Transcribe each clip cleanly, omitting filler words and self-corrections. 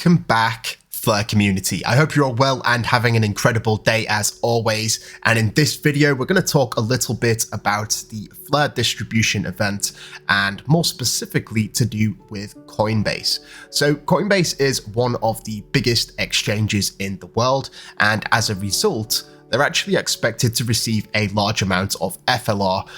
Welcome back, FLR community. I hope you're all well and having an incredible day as always. And in this video, we're going to talk a little bit about the FLR distribution event and more specifically to do with Coinbase. So Coinbase is one of the biggest exchanges in the world, and as a result, they're actually expected to receive a large amount of FLR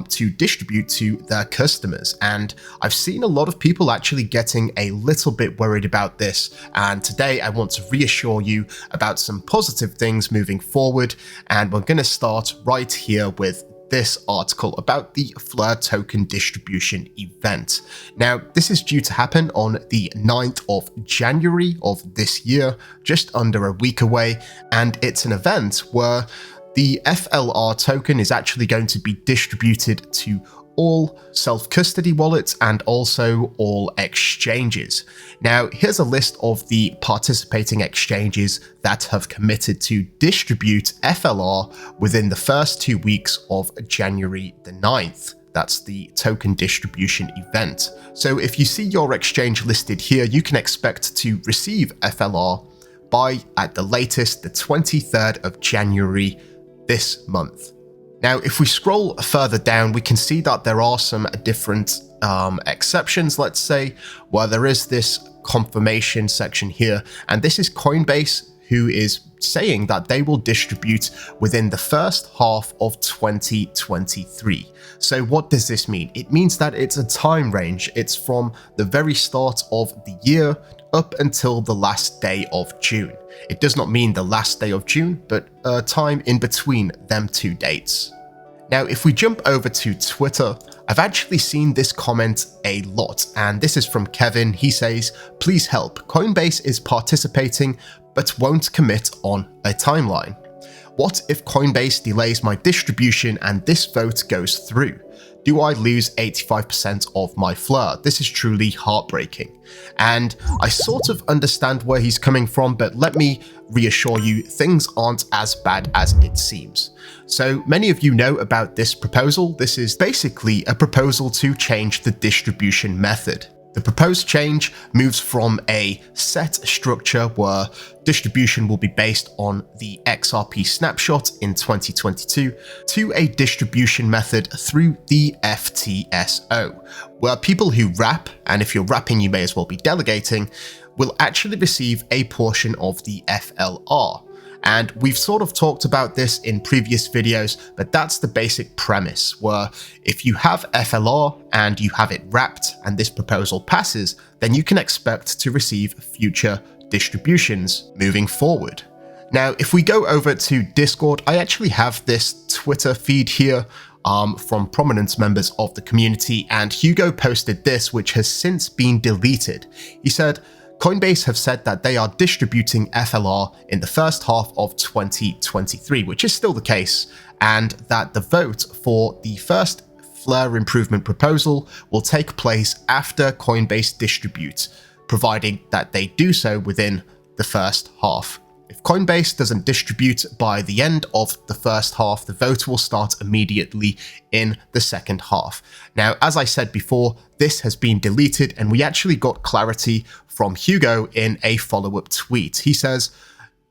to distribute to their customers. And I've seen a lot of people actually getting a little bit worried about this. And today I want to reassure you about some positive things moving forward. And we're going to start right here with this article about the FLR token distribution event. Now, this is due to happen on the 9th of January of this year, just under a week away, and it's an event where the FLR token is actually going to be distributed to all self-custody wallets and also all exchanges. Now, here's a list of the participating exchanges that have committed to distribute FLR within the first 2 weeks of January the 9th. That's the token distribution event. So if you see your exchange listed here, you can expect to receive FLR by, at the latest, the 23rd of January this month. Now, if we scroll further down, we can see that there are some different exceptions, let's say, where there is this confirmation section here. And this is Coinbase, who is saying that they will distribute within the first half of 2023. So what does this mean? It means that it's a time range. It's from the very start of the year up until the last day of June. It does not mean the last day of June, but a time in between them two dates. Now, if we jump over to Twitter, I've actually seen this comment a lot, and this is from Kevin. He says, "Please help. Coinbase is participating, but won't commit on a timeline. What if Coinbase delays my distribution and this vote goes through? Do I lose 85% of my FLR? This is truly heartbreaking." And I sort of understand where he's coming from, but let me reassure you, things aren't as bad as it seems. So many of you know about this proposal. This is basically a proposal to change the distribution method. The proposed change moves from a set structure where distribution will be based on the XRP snapshot in 2022 to a distribution method through the FTSO, where people who wrap, and if you're wrapping you may as well be delegating, will actually receive a portion of the FLR. And we've sort of talked about this in previous videos, but that's the basic premise, where if you have FLR and you have it wrapped and this proposal passes, then you can expect to receive future distributions moving forward. Now, if we go over to Discord, I actually have this Twitter feed here from prominent members of the community, and Hugo posted this, which has since been deleted. He said, "Coinbase have said that they are distributing FLR in the first half of 2023, which is still the case, and that the vote for the first FLR improvement proposal will take place after Coinbase distributes, providing that they do so within the first half. If Coinbase doesn't distribute by the end of the first half, the vote will start immediately in the second half." Now, as I said before, this has been deleted, and we actually got clarity from Hugo in a follow-up tweet. He says,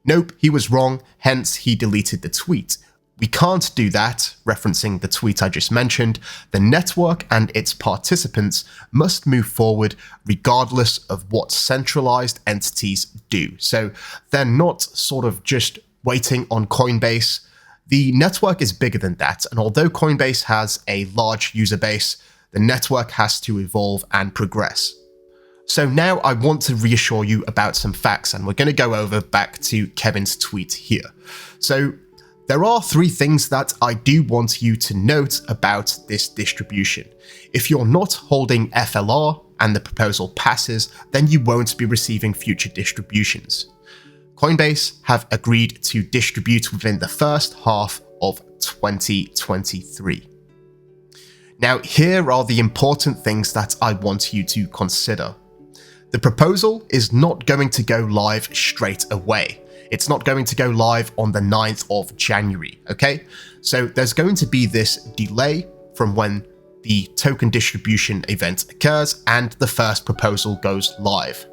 "Nope, he was wrong, hence he deleted the tweet. We can't do that," referencing the tweet I just mentioned. "The network and its participants must move forward regardless of what centralized entities do." So they're not sort of just waiting on Coinbase. The network is bigger than that, and although Coinbase has a large user base, the network has to evolve and progress. So now I want to reassure you about some facts, and we're going to go over back to Kevin's tweet here. So there are 3 things that I do want you to note about this distribution. If you're not holding FLR and the proposal passes, then you won't be receiving future distributions. Coinbase have agreed to distribute within the first half of 2023. Now, here are the important things that I want you to consider. The proposal is not going to go live straight away. It's not going to go live on the 9th of January, okay? So there's going to be this delay from when the token distribution event occurs and the first proposal goes live.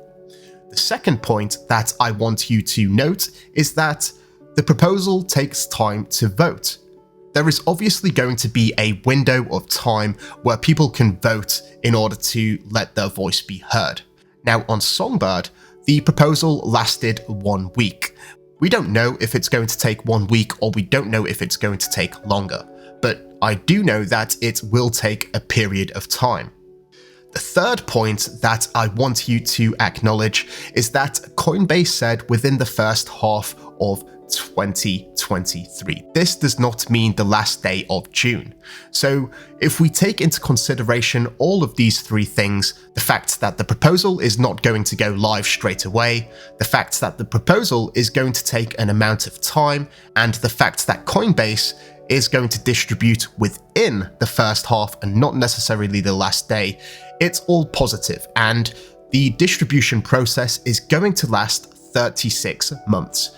The second point that I want you to note is that the proposal takes time to vote. There is obviously going to be a window of time where people can vote in order to let their voice be heard. Now on Songbird, the proposal lasted 1 week. We don't know if it's going to take 1 week or we don't know if it's going to take longer, but I do know that it will take a period of time. The third point that I want you to acknowledge is that Coinbase said within the first half of 2023. This does not mean the last day of June. So if we take into consideration all of these three things, the fact that the proposal is not going to go live straight away, the fact that the proposal is going to take an amount of time, and the fact that Coinbase is going to distribute within the first half and not necessarily the last day, it's all positive, and the distribution process is going to last 36 months.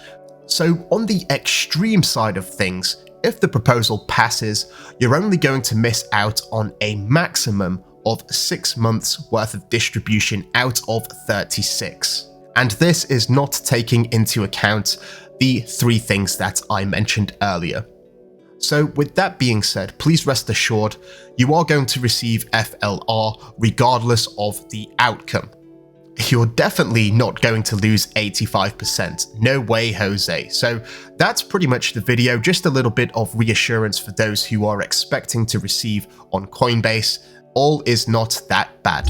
So on the extreme side of things, if the proposal passes, you're only going to miss out on a maximum of 6 months worth of distribution out of 36. And this is not taking into account the three things that I mentioned earlier. So with that being said, please rest assured you are going to receive FLR regardless of the outcome. You're definitely not going to lose 85%. No way, Jose. So that's pretty much the video, just a little bit of reassurance for those who are expecting to receive on Coinbase. All is not that bad.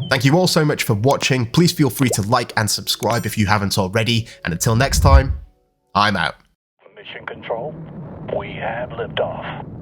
Thank you all so much for watching. Please feel free to like and subscribe if you haven't already. And until next time, I'm out. Mission Control, we have liftoff.